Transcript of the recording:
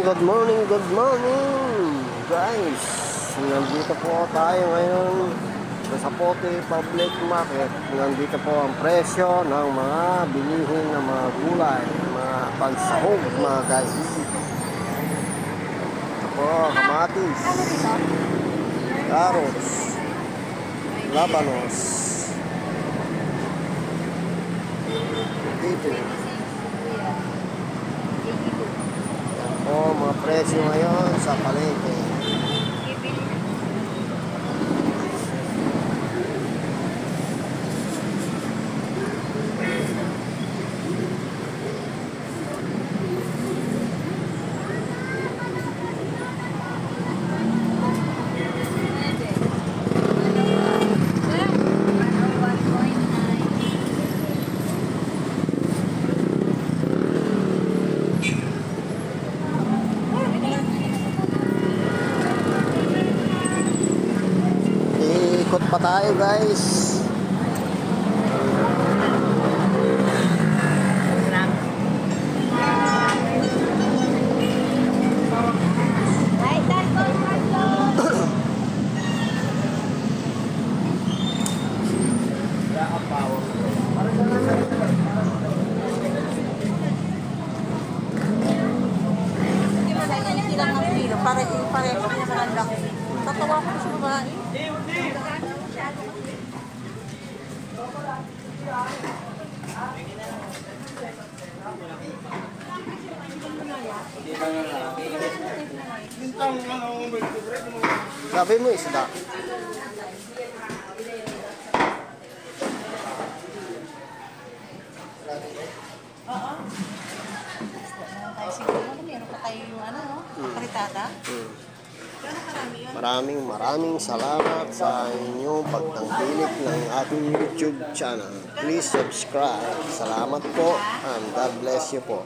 good morning guys. Nandito po tayo ngayon sa Pote Public Market. Nandito po ang presyo ng mga bilihin ng mga gulay, mga pansahog mga guys. Ito po, kamatis, carrots, labanos, dito mga presyo ngayon sa palengke. Ikot pa tayo guys. Pareho niya sa landak. Tatawa ko sa babae. Sabi mo isda. Oo. Siguro meron pa tayo yung ano, fritada. Maraming salamat sa inyong pagtangkilik ng ating YouTube channel. Please subscribe. Salamat po and God bless you po.